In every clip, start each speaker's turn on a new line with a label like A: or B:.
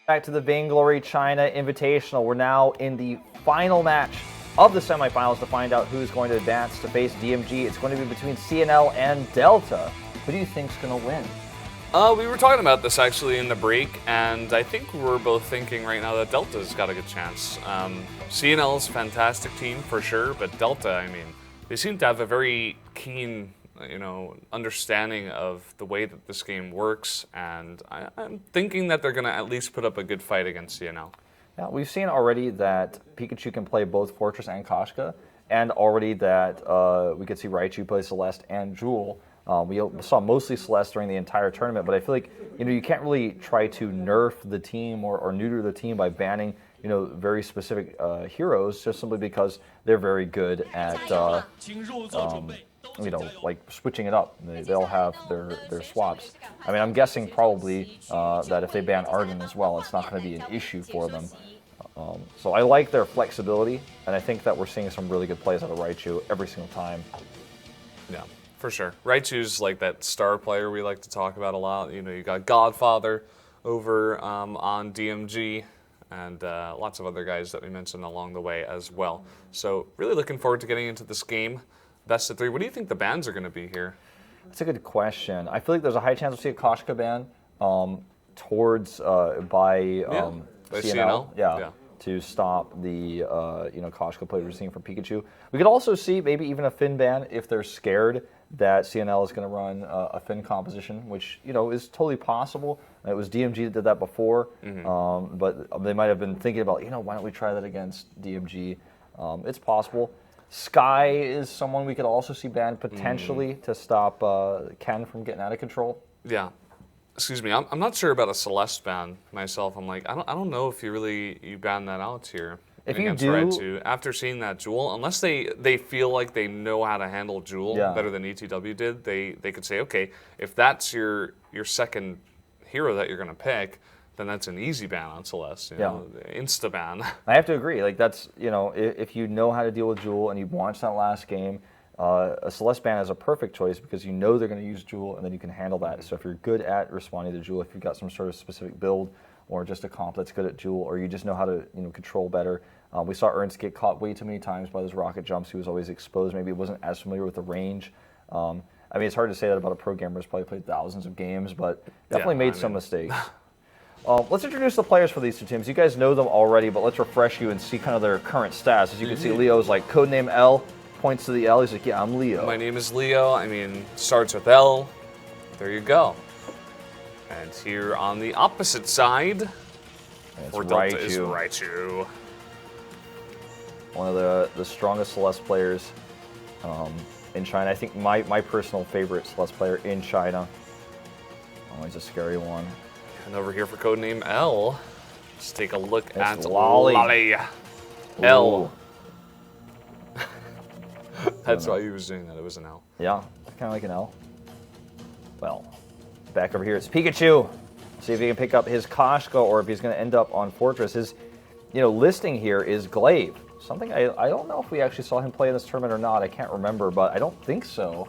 A: Back to the Vainglory China Invitational. We're now in the final match of the semifinals to find out who's going to advance to face DMG. It's going to be between CNL and Delta. Who do you think's going to win?
B: We were talking about this actually in the break, and I think we're both thinking right now that Delta's got a good chance. CNL's a fantastic team for sure, but Delta, I mean, they seem to have a very keen understanding of the way that this game works, and I'm thinking that they're going to at least put up a good fight against CNL.
A: Yeah, we've seen already that Pikachu can play both Fortress and Koshka, and already that we could see Raichu play Celeste and Jewel. We saw mostly Celeste during the entire tournament, but I feel like you can't really try to nerf the team or neuter the team by banning very specific heroes just simply because they're very good at like switching it up. They'll have their swaps. I mean, I'm guessing probably that if they ban Arden as well, it's not going to be an issue for them. So I like their flexibility, and I think that we're seeing some really good plays out of Raichu every single time.
B: Yeah, for sure. Raichu's like that star player we like to talk about a lot. You got Godfather over on DMG, and lots of other guys that we mentioned along the way as well. So really looking forward to getting into this game. Best of 3. What do you think the bans are going to be here?
A: That's a good question. I feel like there's a high chance we'll see a Koshka ban towards by CNL. Yeah. To stop the Koshka play we're seeing from Pikachu. We could also see maybe even a Finn ban if they're scared that CNL is going to run a Finn composition, which is totally possible. It was DMG that did that before, but they might have been thinking about why don't we try that against DMG? It's possible. Sky is someone we could also see banned potentially to stop Ken from getting out of control.
B: Yeah. Excuse me, I'm not sure about a Celeste ban myself. I'm like, I don't know if you ban that out here.
A: If you do,
B: after seeing that Jewel, unless they feel like they know how to handle Jewel better than ETW did, they could say, okay, if that's your second hero that you're gonna pick, then that's an easy ban on Celeste. Insta ban.
A: I have to agree. Like that's if you know how to deal with Jewel and you've watched that last game. A Celeste ban is a perfect choice because they're going to use Jewel and then you can handle that. So if you're good at responding to Jewel, if you've got some sort of specific build or just a comp that's good at Jewel, or you just know how to control better. We saw Ernst get caught way too many times by those rocket jumps. He was always exposed. Maybe he wasn't as familiar with the range. I mean, it's hard to say that about a pro gamer who's probably played thousands of games, but definitely made some mistakes. Let's introduce the players for these two teams. You guys know them already, but let's refresh you and see kind of their current stats. As you can see, Leo's like codename L. Points to the L. He's like, yeah, I'm Leo.
B: My name is Leo. I mean, starts with L. There you go. And here on the opposite side, for Delta is Raichu.
A: One of the strongest Celeste players in China. I think my personal favorite Celeste player in China. Always a scary one.
B: And over here for codename L, let's take a look at
A: Lolly.
B: L. That's why he was doing that. It was an L.
A: Yeah, kind of like an L. Well, back over here, it's Pikachu. See if he can pick up his Koshka or if he's going to end up on Fortress. His, listing here is Glaive. Something I don't know if we actually saw him play in this tournament or not. I can't remember, but I don't think so.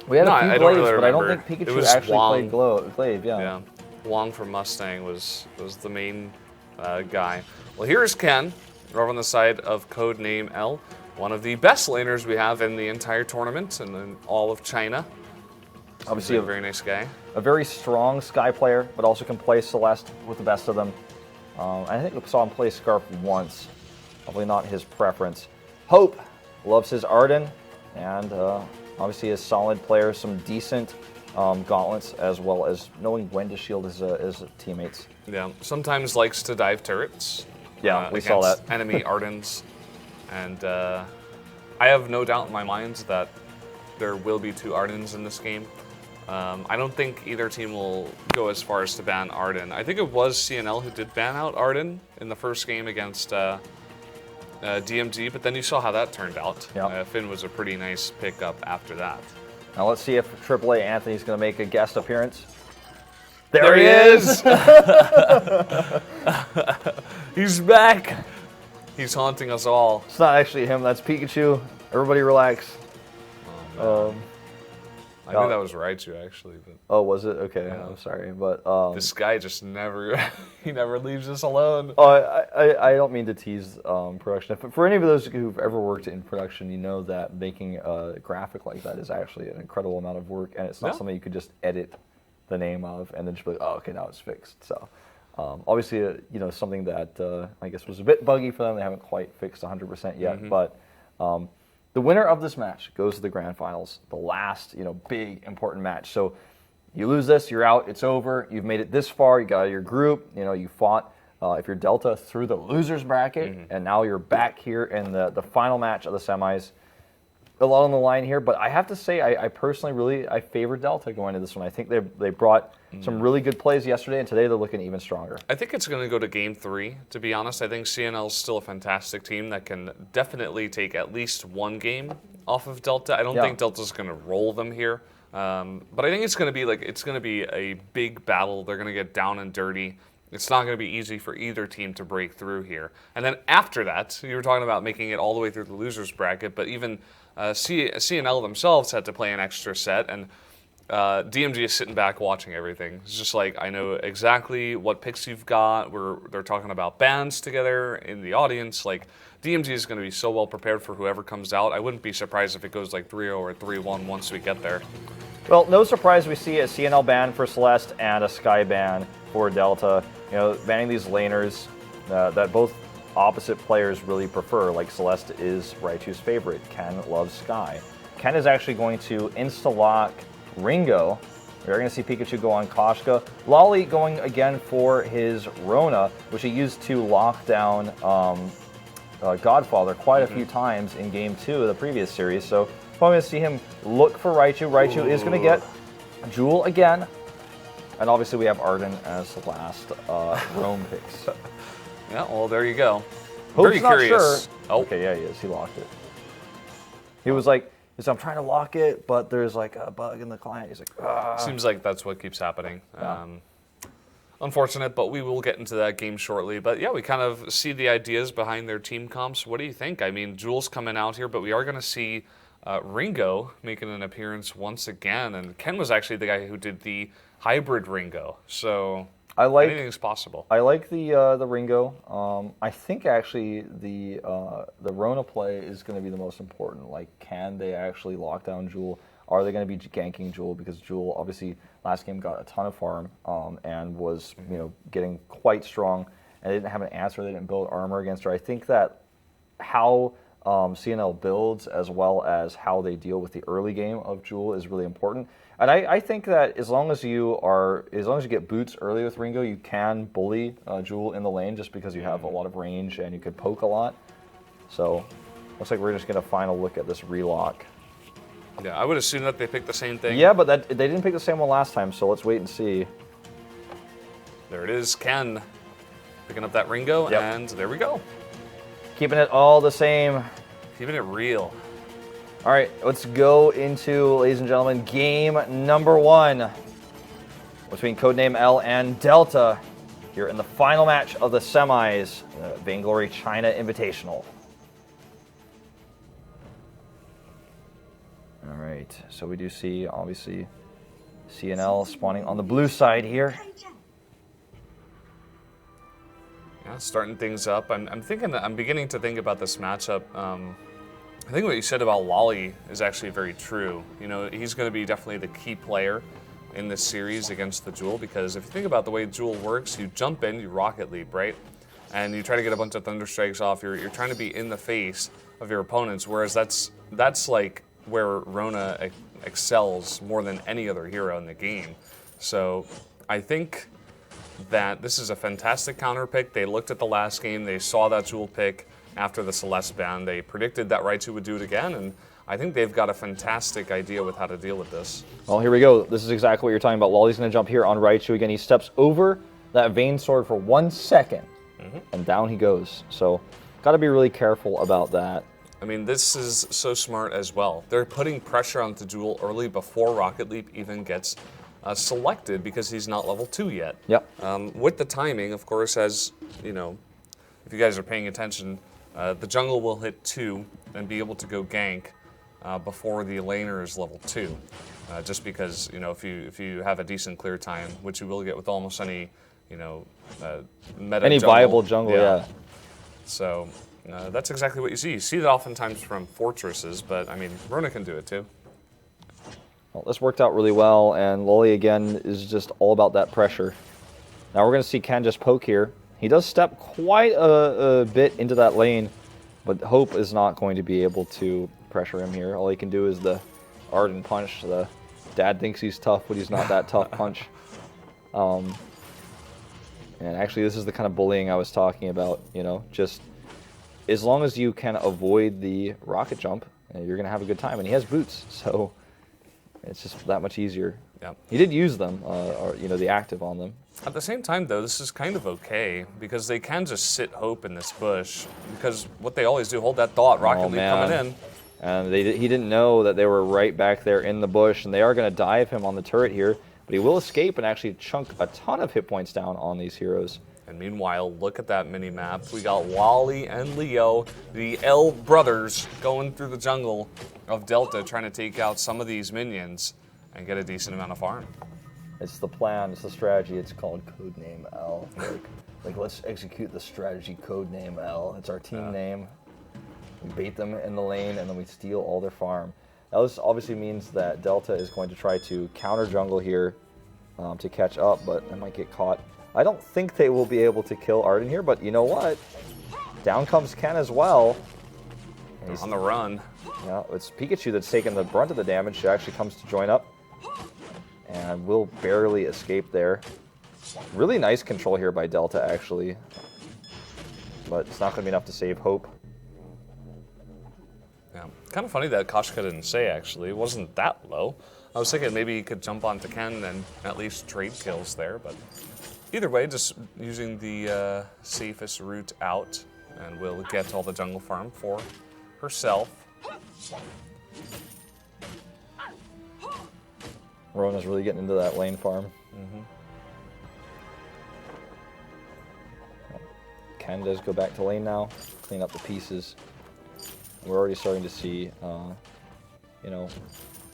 A: We had a few Glaives, but I don't think Pikachu actually played Glaive. Yeah.
B: Wong from Mustang was the main guy. Well, here's Ken, over on the side of codename L. One of the best laners we have in the entire tournament and in all of China.
A: Obviously
B: a very nice guy.
A: A very strong Sky player, but also can play Celeste with the best of them. I think we saw him play Scarf once. Probably not his preference. Hope loves his Arden, and obviously a solid player, some decent gauntlets, as well as knowing when to shield his teammates.
B: Yeah, sometimes likes to dive turrets.
A: Yeah, we saw that.
B: Enemy Ardens. And I have no doubt in my mind that there will be 2 Ardens in this game. I don't think either team will go as far as to ban Arden. I think it was CNL who did ban out Arden in the first game against DMG, but then you saw how that turned out.
A: Yep.
B: Finn was a pretty nice pickup after that.
A: Now let's see if AAA Anthony's going to make a guest appearance.
B: There he is! He's back! He's haunting us all.
A: It's not actually him, that's Pikachu. Everybody relax.
B: I think that was Raichu actually. But
A: Oh, was it? Okay, I'm sorry, but
B: this guy just never he never leaves us alone.
A: oh, I don't mean to tease production. For any of those who've ever worked in production, you know that making a graphic like that is actually an incredible amount of work, and it's not something you could just edit the name of and then just be like, oh, okay, now it's fixed. So obviously, you know, something that I guess was a bit buggy for them. They haven't quite fixed 100% yet, but the winner of this match goes to the grand finals, the last, you know, big important match. So you lose this, you're out, it's over. You've made it this far, you got out of your group, you know, you fought, if you're Delta, through the losers bracket, and now you're back here in the final match of the semis. A lot on the line here, but I have to say, I personally I favor Delta going into this one. I think they brought some really good plays yesterday, and today they're looking even stronger.
B: I think it's going to go to Game 3, to be honest. I think CNL is still a fantastic team that can definitely take at least one game off of Delta. I don't think Delta's going to roll them here, but I think it's going to be a big battle. They're going to get down and dirty. It's not going to be easy for either team to break through here. And then after that, you were talking about making it all the way through the losers bracket, but even CNL themselves had to play an extra set, and DMG is sitting back watching everything. It's just like, I know exactly what picks you've got. They're talking about bands together in the audience. Like, DMG is going to be so well prepared for whoever comes out. I wouldn't be surprised if it goes like 3-0 or 3-1 once we get there.
A: Well, no surprise we see a CNL ban for Celeste and a Sky ban for Delta. You know, banning these laners that both opposite players really prefer. Like, Celeste is Raichu's favorite. Ken loves Sky. Ken is actually going to insta-lock Ringo. We're going to see Pikachu go on Koshka. Lolly going again for his Rona, which he used to lock down Godfather quite a few times in Game 2 of the previous series. So probably going to see him look for Raichu. Raichu is going to get Jewel again. And obviously we have Arden as the last roam picks.
B: Yeah, well, there you go.
A: Hope's
B: Very
A: not
B: curious.
A: sure.
B: Oh.
A: Okay, yeah, he is. He locked it. He was like, I'm trying to lock it, but there's like a bug in the client. He's like, ah.
B: Seems like that's what keeps happening.
A: Yeah.
B: Unfortunate, but we will get into that game shortly. But yeah, we kind of see the ideas behind their team comps. What do you think? I mean, Jules coming out here, but we are going to see Ringo making an appearance once again. And Ken was actually the guy who did the hybrid Ringo. So anything's possible.
A: I like the Ringo. I think actually the Rona play is going to be the most important. Like, can they actually lock down Jewel? Are they going to be ganking Jewel? Because Jewel obviously last game got a ton of farm and was getting quite strong, and they didn't have an answer. They didn't build armor against her. I think that how CNL builds as well as how they deal with the early game of Jewel is really important. And I think that as long as you get boots early with Ringo, you can bully Jewel in the lane just because you have a lot of range and you could poke a lot. So looks like we're just going to final look at this relock.
B: Yeah, I would assume that they picked the same thing.
A: Yeah, but they didn't pick the same one last time, so let's wait and see.
B: There it is, Ken picking up that Ringo, and there we go.
A: Keeping it all the same.
B: Keeping it real.
A: All right, let's go into, ladies and gentlemen, game number 1 between Codename L and Delta here in the final match of the semis, Vainglory China Invitational. All right, so we do see, obviously, CNL spawning on the blue side here.
B: Yeah, starting things up. I'm beginning to think about this matchup. I think what you said about Lolly is actually very true. You know, he's going to be definitely the key player in this series against the Jewel, because if you think about the way Jewel works, you jump in, you rocket leap, right? And you try to get a bunch of thunder strikes off. You're trying to be in the face of your opponents, whereas that's like where Rona excels more than any other hero in the game. So I think that this is a fantastic counter pick. They looked at the last game, they saw that Jewel pick after the Celeste ban. They predicted that Raichu would do it again, and I think they've got a fantastic idea with how to deal with this.
A: Well, here we go. This is exactly what you're talking about. Lolly's going to jump here on Raichu again. He steps over that Vein Sword for 1 second, and down he goes. So, got to be really careful about that.
B: I mean, this is so smart as well. They're putting pressure onto Jewel early before Rocket Leap even gets selected, because he's not level 2 yet.
A: Yep.
B: With the timing, of course, as you know, if you guys are paying attention, the jungle will hit 2 and be able to go gank before the laner is level 2. just because, you know, if you have a decent clear time, which you will get with almost any, you know, meta
A: Any
B: jungle.
A: viable jungle, yeah.
B: So that's exactly what you see. You see that oftentimes from fortresses, but I mean, Rona can do it too.
A: Well, this worked out really well, and Loli again is just all about that pressure. Now we're going to see Ken just poke here. He does step quite a bit into that lane, but Hope is not going to be able to pressure him here. All he can do is the Arden punch. The dad thinks he's tough, but he's not that tough punch. And actually, this is the kind of bullying I was talking about. You know, just as long as you can avoid the rocket jump, you're going to have a good time. And he has boots, so it's just that much easier.
B: Yeah.
A: He did use them, or, you know, the active on them.
B: At the same time, though, this is kind of okay because they can just sit Hope in this bush because what they always do, hold that thought, Rocket League coming in.
A: And he didn't know that they were right back there in the bush, and they are going to dive him on the turret here, but he will escape and actually chunk a ton of hit points down on these heroes.
B: And meanwhile, look at that mini-map. We got Wally and Leo, the L brothers, going through the jungle of Delta, trying to take out some of these minions and get a decent amount of farm.
A: It's the plan, it's the strategy, it's called Codename L. Like let's execute the strategy Codename L. It's our team name. We bait them in the lane, and then we steal all their farm. Now this obviously means that Delta is going to try to counter jungle here to catch up, but they might get caught. I don't think they will be able to kill Arden here, but you know what? Down comes Ken as well.
B: He's on the run.
A: Yeah, it's Pikachu that's taking the brunt of the damage. She actually comes to join up and will barely escape there. Really nice control here by Delta, actually. But it's not going to be enough to save Hope.
B: Yeah, kind of funny that Koshka didn't say, actually. It wasn't that low. I was thinking maybe he could jump onto Ken and at least trade kills there, but either way, just using the safest route out, and we'll get all the jungle farm for herself.
A: Rona's really getting into that lane farm. Ken does go back to lane now, clean up the pieces. We're already starting to see, you know,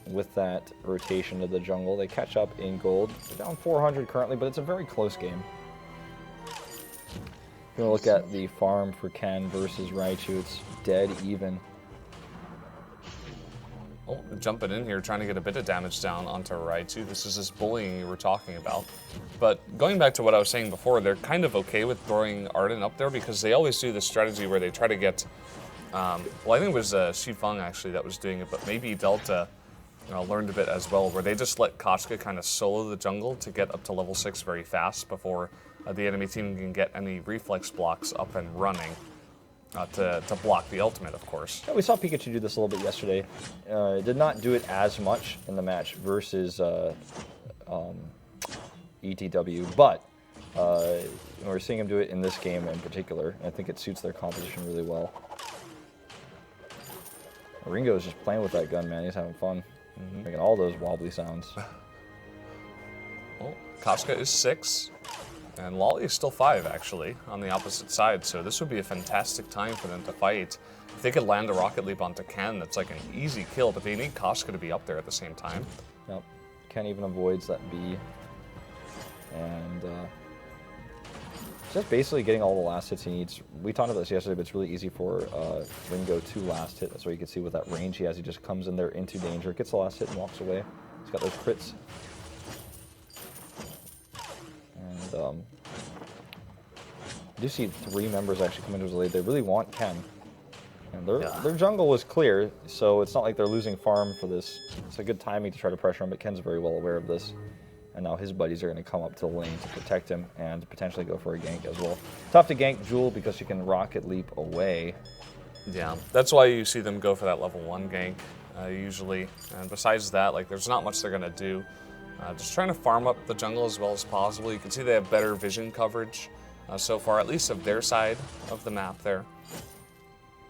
A: with that rotation to the jungle, they catch up in gold. They're down 400 currently, but it's a very close game. If you want to look at the farm for Ken versus Raichu, it's dead even.
B: Oh, jumping in here, trying to get a bit of damage down onto Raichu. This is this bullying you were talking about. But going back to what I was saying before, they're kind of okay with throwing Arden up there because they always do this strategy where they try to get... well, I think it was Shifeng actually that was doing it, but maybe Delta learned a bit as well, where they just let Koshka kind of solo the jungle to get up to level 6 very fast before the enemy team can get any reflex blocks up and running. To block the ultimate, of course.
A: Yeah, we saw Pikachu do this a little bit yesterday. It did not do it as much in the match versus ETW, but we're seeing him do it in this game in particular. And I think it suits their composition really well. Ringo is just playing with that gun, man. He's having fun. Making all those wobbly sounds.
B: Well, Koshka is 6. And Lolly is still 5, actually, on the opposite side, so this would be a fantastic time for them to fight. If they could land a Rocket Leap onto Ken, that's like an easy kill, but they need Koshka to be up there at the same time.
A: Yep. Ken even avoids that B. And just basically getting all the last hits he needs. We talked about this yesterday, but it's really easy for Ringo to last hit. That's why you can see with that range he has, he just comes in there into danger, gets the last hit and walks away. He's got those crits. And I do see 3 members actually come into his lead. They really want Ken. And their jungle was clear, so it's not like they're losing farm for this. It's a good timing to try to pressure him, but Ken's very well aware of this. And now his buddies are going to come up to the lane to protect him and potentially go for a gank as well. Tough to gank Jewel because she can rocket leap away.
B: Yeah, that's why you see them go for that level 1 gank, usually. And besides that, like, there's not much they're going to do. Just trying to farm up the jungle as well as possible. You can see they have better vision coverage so far, at least of their side of the map there.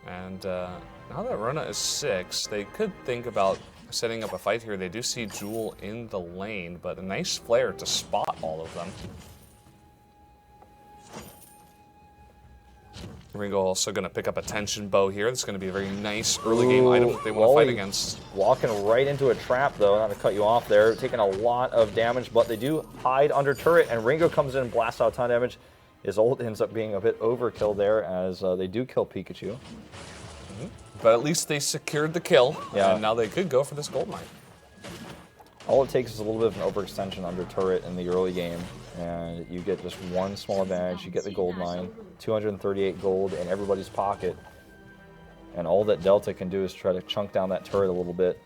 B: And now that Rona is 6, they could think about setting up a fight here. They do see Jewel in the lane, but a nice flare to spot all of them. Ringo also going to pick up a tension bow here. That's going to be a very nice early game item that they want to fight against.
A: Walking right into a trap, though. Not to cut you off there. Taking a lot of damage, but they do hide under turret, and Ringo comes in and blasts out a ton of damage. His ult ends up being a bit overkill there, as they do kill Pikachu.
B: But at least they secured the kill,
A: Yeah.
B: and now they could go for this gold mine.
A: All it takes is a little bit of an overextension under turret in the early game, and you get just one small advantage. You get the gold mine, 238 gold in everybody's pocket, and all that Delta can do is try to chunk down that turret a little bit.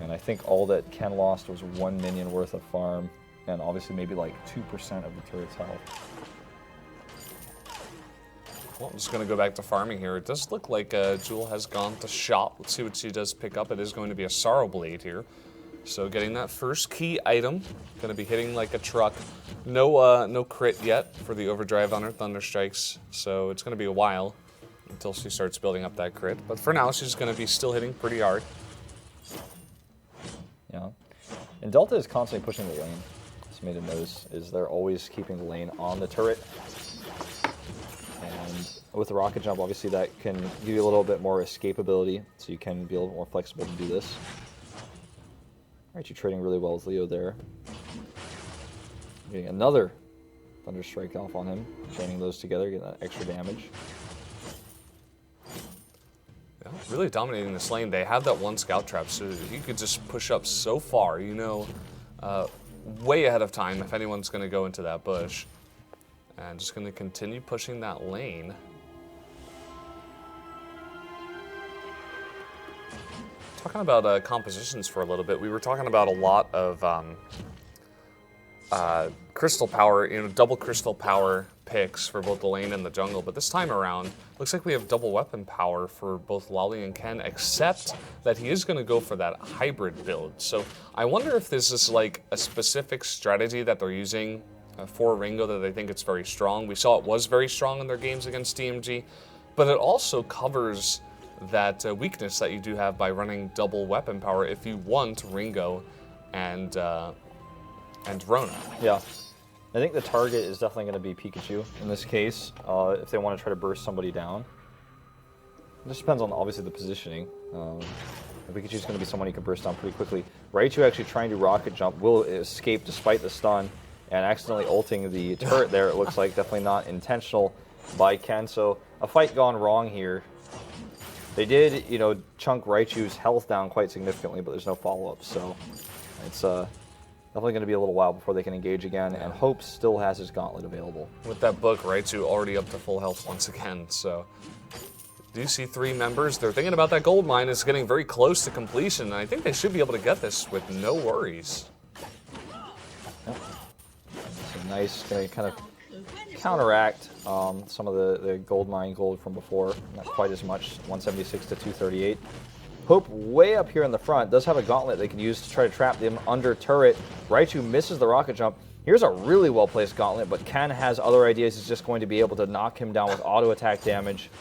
A: And I think all that Ken lost was 1 minion worth of farm, and obviously maybe like 2% of the turret's health.
B: Well, I'm just going to go back to farming here. It does look like Jewel has gone to shop. Let's see what she does pick up. It is going to be a Sorrow Blade here. So getting that first key item, going to be hitting like a truck. No crit yet for the overdrive on her Thunder Strikes, so it's going to be a while until she starts building up that crit. But for now, she's going to be still hitting pretty hard.
A: Yeah, and Delta is constantly pushing the lane. Just made a notice is they're always keeping the lane on the turret. And with the rocket jump, obviously that can give you a little bit more escapability, so you can be a little more flexible to do this. Alright, you're trading really well with Leo there. Getting another Thunder Strike off on him. Chaining those together, getting that extra damage.
B: Yeah, really dominating this lane. They have that one scout trap, so you could just push up so far, you know, way ahead of time if anyone's going to go into that bush. And just going to continue pushing that lane. Talking about compositions for a little bit, we were talking about a lot of crystal power, you know, double crystal power picks for both the lane and the jungle, but this time around, looks like we have double weapon power for both Lolly and Ken, except that he is going to go for that hybrid build. So I wonder if this is like a specific strategy that they're using for Ringo that they think it's very strong. We saw it was very strong in their games against DMG, but it also covers that weakness that you do have by running double weapon power if you want Ringo and Rona.
A: Yeah. I think the target is definitely going to be Pikachu in this case, if they want to try to burst somebody down. It just depends on, obviously, the positioning. Pikachu's going to be someone you can burst down pretty quickly. Raichu actually trying to rocket jump will escape despite the stun, and accidentally ulting the turret there, it looks like. Definitely not intentional by Ken, so a fight gone wrong here. They did, you know, chunk Raichu's health down quite significantly, but there's no follow-up, so it's definitely going to be a little while before they can engage again, and Hope still has his gauntlet available.
B: With that book, Raichu already up to full health once again, so do you see 3 members? They're thinking about that gold mine. It's getting very close to completion, and I think they should be able to get this with no worries.
A: Yep. So nice, going to kind of counteract some of the gold mine gold from before. Not quite as much, 176 to 238. Hope way up here in the front does have a gauntlet they can use to try to trap them under turret. Raichu misses the rocket jump. Here's a really well-placed gauntlet, but Ken has other ideas. He's just going to be able to knock him down with auto attack damage.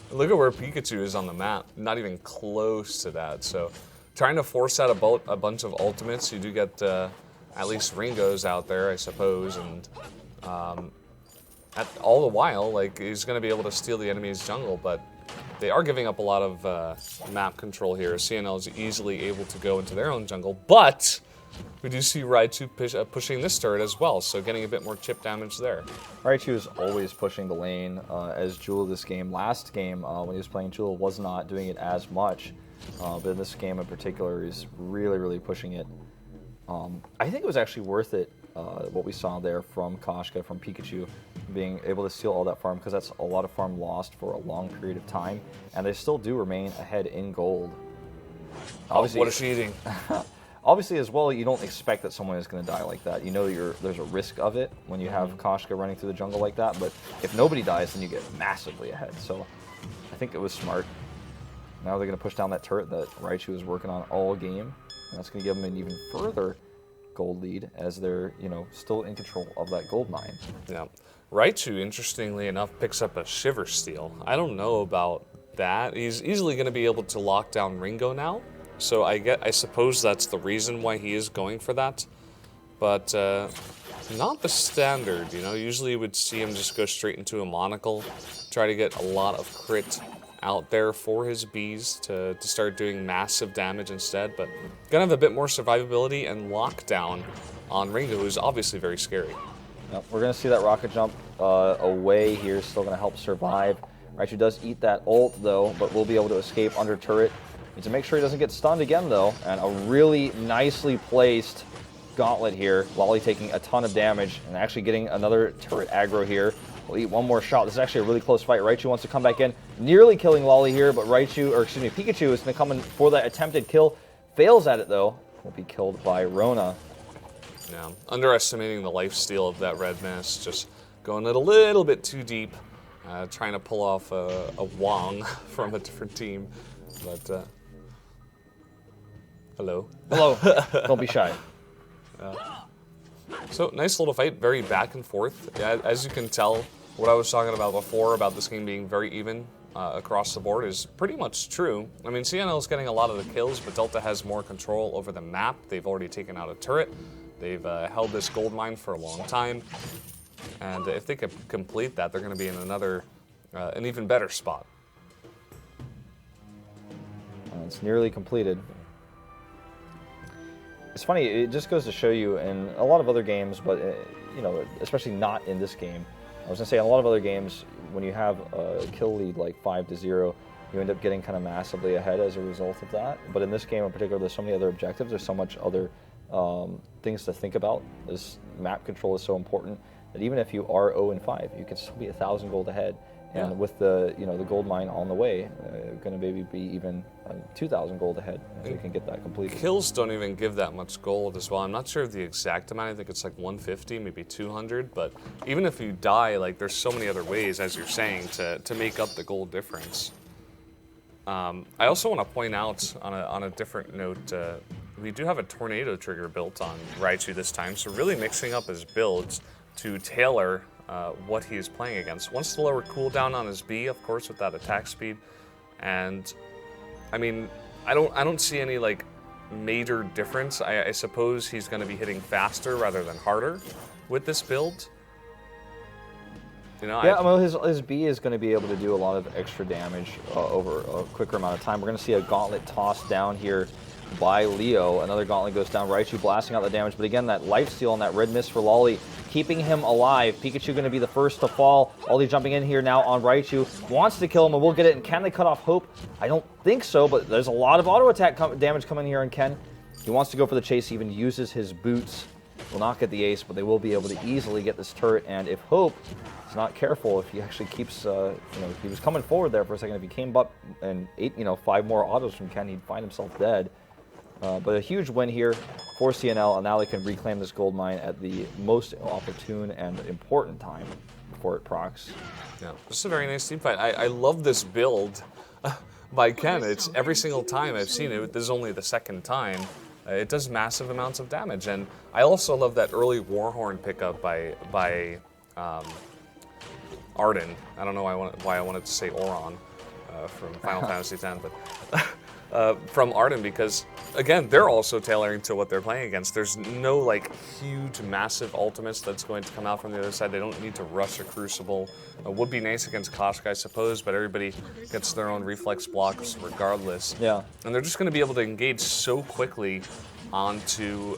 B: Look at where Pikachu is on the map. Not even close to that. So trying to force out a bunch of ultimates. You do get at least Ringo's out there, I suppose, and all the while, like, he's going to be able to steal the enemy's jungle, but they are giving up a lot of map control here. CNL is easily able to go into their own jungle, but we do see Raichu pushing this turret as well, so getting a bit more chip damage there.
A: Raichu is always pushing the lane as Jewel this game. Last game, when he was playing Jewel, was not doing it as much, but in this game in particular, he's really, really pushing it. I think it was actually worth it, what we saw there from Koshka, from Pikachu, being able to steal all that farm, because that's a lot of farm lost for a long period of time, and they still do remain ahead in gold.
B: Obviously, what is she eating?
A: Obviously, as well, you don't expect that someone is going to die like that. You know there's a risk of it when you have Koshka running through the jungle like that, but if nobody dies, then you get massively ahead. So I think it was smart. Now they're going to push down that turret that Raichu is working on all game, and that's going to give them an even further gold lead as they're, you know, still in control of that gold mine.
B: Yeah. Raichu, interestingly enough, picks up a Shiver Steel. I don't know about that. He's easily going to be able to lock down Ringo now, so I suppose that's the reason why he is going for that. But Not the standard, you know. Usually you would see him just go straight into a monocle, try to get a lot of crit out there for his bees to start doing massive damage instead, but gonna have a bit more survivability and lockdown on Ringo, who's obviously very scary.
A: Yep, we're going to see that rocket jump away here, still going to help survive. Raichu does eat that ult, though, but will be able to escape under turret. Needs to make sure he doesn't get stunned again, though, and a really nicely placed gauntlet here. Lolly taking a ton of damage and actually getting another turret aggro here. We'll eat one more shot. This is actually a really close fight. Raichu wants to come back in, nearly killing Lolly here, but Pikachu is going to come in for that attempted kill. Fails at it, though. Will be killed by Rona.
B: Yeah, underestimating the lifesteal of that red mist, just going it a little bit too deep, trying to pull off a Wong from a different team. But, hello.
A: Hello. Don't be shy.
B: So, nice little fight, very back and forth. Yeah, as you can tell, what I was talking about before about this game being very even across the board is pretty much true. I mean, CNL is getting a lot of the kills, but Delta has more control over the map. They've already taken out a turret. They've held this gold mine for a long time, and if they can complete that, they're going to be in another, an even better spot.
A: It's nearly completed. It's funny, it just goes to show you in a lot of other games, but you know, especially not in this game. I was going to say, in a lot of other games, when you have a kill lead like 5-0, you end up getting kind of massively ahead as a result of that. But in this game in particular, there's so many other objectives, there's so much other things to think about. This map control is so important that even if you are 0-5, you can still be 1,000 gold ahead. And with the the gold mine on the way, going to maybe be even 2,000 gold ahead if you can get that completed.
B: Kills don't even give that much gold as well. I'm not sure of the exact amount. I think it's like 150, maybe 200. But even if you die, like there's so many other ways, as you're saying, to make up the gold difference. I also want to point out on a different note. We do have a tornado trigger built on Raichu this time, so really mixing up his builds to tailor what he is playing against. Wants to lower cooldown on his B, of course, with that attack speed, and I mean, I don't see any like major difference. I suppose he's going to be hitting faster rather than harder with this build. You know,
A: yeah, well, his B is going to be able to do a lot of extra damage over a quicker amount of time. We're going to see a gauntlet tossed down here by Leo. Another gauntlet goes down. Raichu blasting out the damage, but again, that lifesteal and that red mist for Lolly keeping him alive. Pikachu going to be the first to fall. Lolly jumping in here now on Raichu. Wants to kill him, and we'll get it. And can they cut off Hope? I don't think so, but there's a lot of auto attack damage coming here on Ken. He wants to go for the chase. He even uses his boots. Will not get the ace, but they will be able to easily get this turret. And if Hope is not careful, if he actually keeps, he was coming forward there for a second. If he came up and ate, 5 more autos from Ken, he'd find himself dead. But a huge win here for CNL, and now they can reclaim this gold mine at the most opportune and important time before it procs.
B: Yeah, this is a very nice team fight. I love this build by Ken. It's every single time I've seen it. This is only the second time. It does massive amounts of damage, and I also love that early Warhorn pickup by Arden. I don't know why I wanted to say Oron from Final Fantasy X, but from Arden, because again, they're also tailoring to what they're playing against. There's no like huge, massive ultimates that's going to come out from the other side. They don't need to rush a Crucible. It would be nice against Koshka, I suppose, but everybody gets their own reflex blocks regardless.
A: Yeah.
B: And they're just going to be able to engage so quickly onto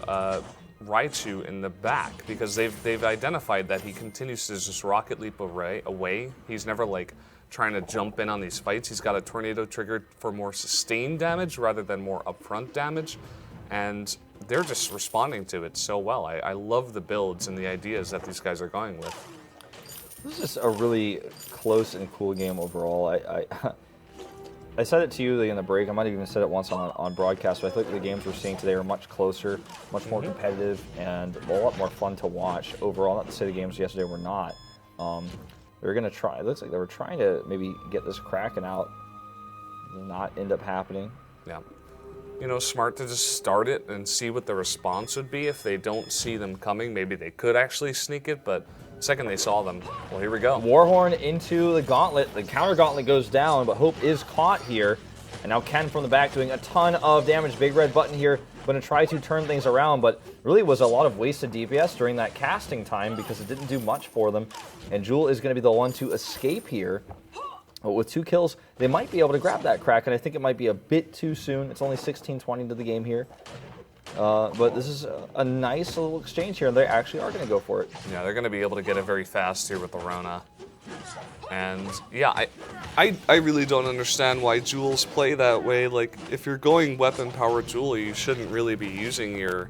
B: Raichu in the back, because they've identified that he continues to just rocket leap away. He's never like trying to jump in on these fights. He's got a tornado triggered for more sustained damage rather than more upfront damage, and they're just responding to it so well. I love the builds and the ideas that these guys are going with.
A: This is just a really close and cool game overall. I said it to you in the break. I might have even said it once on broadcast, but I think the games we're seeing today are much closer, much more competitive, and a lot more fun to watch overall. Not to say the games yesterday were not. They're going to try. It looks like they were trying to maybe get this Kraken out. Did not end up happening.
B: Yeah. Smart to just start it and see what the response would be. If they don't see them coming, maybe they could actually sneak it, but the second they saw them, well, here we go.
A: Warhorn into the gauntlet. The counter gauntlet goes down, but Hope is caught here. And now Ken from the back doing a ton of damage. Big red button here going to try to turn things around, but really was a lot of wasted DPS during that casting time because it didn't do much for them. And Jewel is going to be the one to escape here. But with 2 kills, they might be able to grab that Kraken. I think it might be a bit too soon. It's only 16:20 into the game here. But this is a nice little exchange here, and they actually are going to go for it.
B: Yeah, they're going to be able to get it very fast here with the Rona. And yeah, I really don't understand why Jewels play that way. Like, if you're going weapon-powered Jewel, you shouldn't really be using your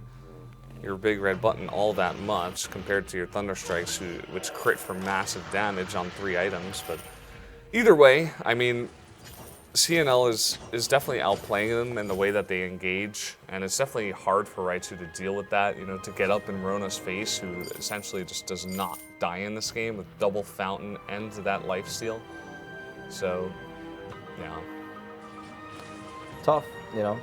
B: big red button all that much compared to your Thunder Strikes, which crit for massive damage on 3 items. But either way, I mean, CNL is definitely outplaying them in the way that they engage, and it's definitely hard for Raichu to deal with that, you know, to get up in Rona's face, who essentially just does not die in this game with double fountain and that lifesteal. So, yeah.
A: Tough,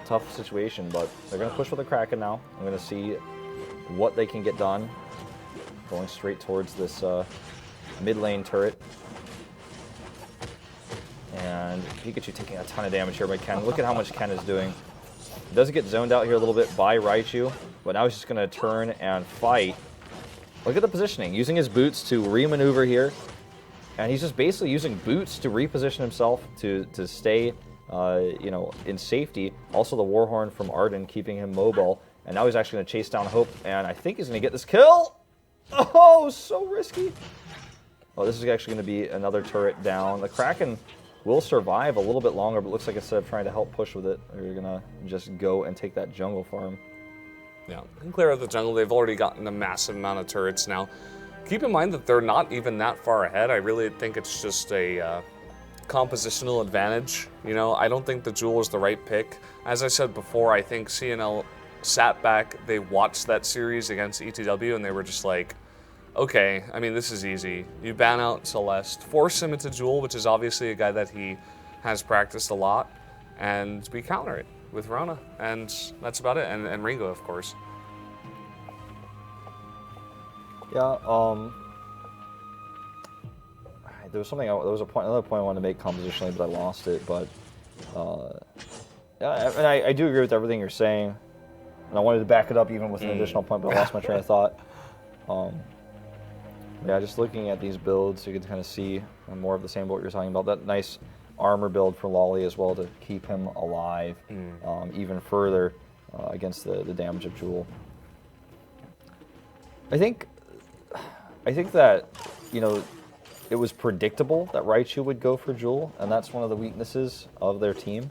A: tough situation, but they're going to push with the Kraken now. I'm going to see what they can get done. Going straight towards this mid lane turret. And Pikachu taking a ton of damage here by Ken. Look at how much Ken is doing. He does get zoned out here a little bit by Raichu, but now he's just going to turn and fight. Look at the positioning, using his boots to re-maneuver here. And he's just basically using boots to reposition himself to stay, in safety. Also the Warhorn from Arden keeping him mobile. And now he's actually going to chase down Hope, and I think he's going to get this kill. Oh, so risky. Oh, this is actually going to be another turret down. The Kraken will survive a little bit longer, but looks like instead of trying to help push with it, they're going to just go and take that jungle farm.
B: Yeah, and clear out the jungle. They've already gotten a massive amount of turrets now. Keep in mind that they're not even that far ahead. I really think it's just a compositional advantage. You know, I don't think the Jewel is the right pick. As I said before, I think CNL sat back, they watched that series against ETW, and they were just like, okay, I mean, this is easy. You ban out Celeste, force him into Jewel, which is obviously a guy that he has practiced a lot, and we counter it with Rona, and that's about it, and Ringo, of course.
A: Yeah, there was another point I wanted to make compositionally, but I lost it. But yeah, and I do agree with everything you're saying, and I wanted to back it up even with an additional point, but I lost my train of thought. Yeah, just looking at these builds, you can kind of see more of the same what you're talking about. That nice armor build for Lolly as well to keep him alive even further against the damage of Jewel. I think that, it was predictable that Raichu would go for Jewel, and that's one of the weaknesses of their team.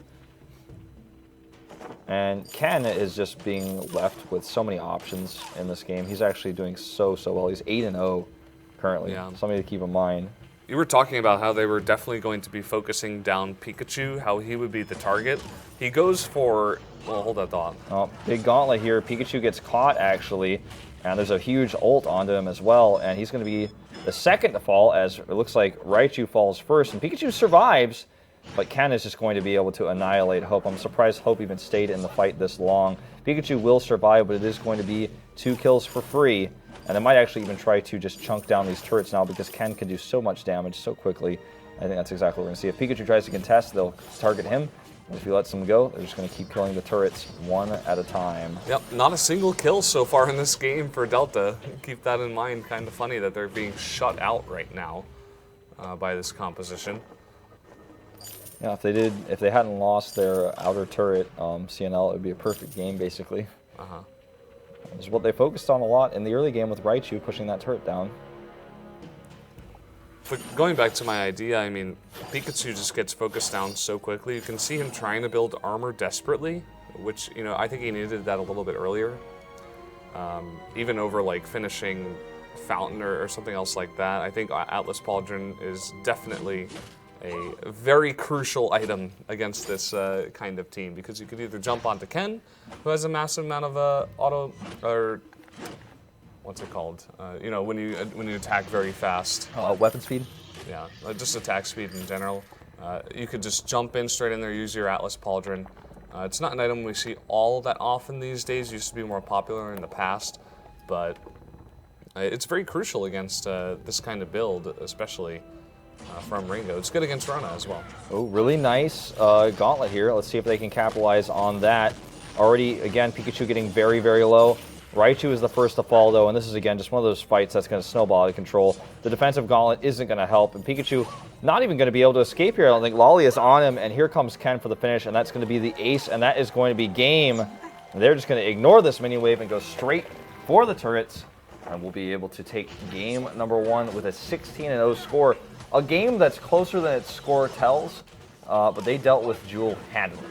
A: And Ken is just being left with so many options in this game. He's actually doing so well. He's 8-0 currently. Yeah. Something to keep in mind.
B: You were talking about how they were definitely going to be focusing down Pikachu, how he would be the target. He goes for, well, hold that thought.
A: Oh, big gauntlet here. Pikachu gets caught, actually, and there's a huge ult onto him as well, and he's going to be the second to fall, as it looks like Raichu falls first, and Pikachu survives, but Ken is just going to be able to annihilate Hope. I'm surprised Hope even stayed in the fight this long. Pikachu will survive, but it is going to be 2 kills for free. And they might actually even try to just chunk down these turrets now because Ken can do so much damage so quickly. I think that's exactly what we're going to see. If Pikachu tries to contest, they'll target him. And if he lets them go, they're just going to keep killing the turrets one at a time.
B: Yep, not a single kill so far in this game for Delta. Keep that in mind. Kind of funny that they're being shut out right now by this composition.
A: Yeah, if they hadn't lost their outer turret, CNL, it would be a perfect game, basically.
B: Uh-huh.
A: It's what they focused on a lot in the early game with Raichu pushing that turret down.
B: But going back to my idea, I mean, Pikachu just gets focused down so quickly. You can see him trying to build armor desperately, which, I think he needed that a little bit earlier. Even over, like, finishing Fountain or something else like that. I think Atlas Pauldron is definitely a very crucial item against this kind of team, because you could either jump onto Ken, who has a massive amount of what's it called? When you attack very fast.
A: Weapon speed?
B: Yeah, just attack speed in general. You could just jump in straight in there, use your Atlas Pauldron. It's not an item we see all that often these days. It used to be more popular in the past, but it's very crucial against this kind of build, especially from Ringo. It's good against Rona as well.
A: Oh, really nice gauntlet here. Let's see if they can capitalize on that. Already, again, Pikachu getting very, very low. Raichu is the first to fall, though, and this is, again, just one of those fights that's going to snowball out of control. The defensive gauntlet isn't going to help, and Pikachu not even going to be able to escape here. I don't think Lolly is on him, and here comes Ken for the finish, and that's going to be the ace, and that is going to be game. And they're just going to ignore this mini-wave and go straight for the turrets, and we'll be able to take game number 1 with a 16-0 score. A game that's closer than its score tells, but they dealt with Jewel handily.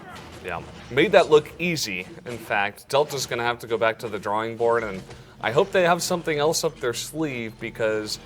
B: Yeah, made that look easy. In fact, Delta's going to have to go back to the drawing board, and I hope they have something else up their sleeve because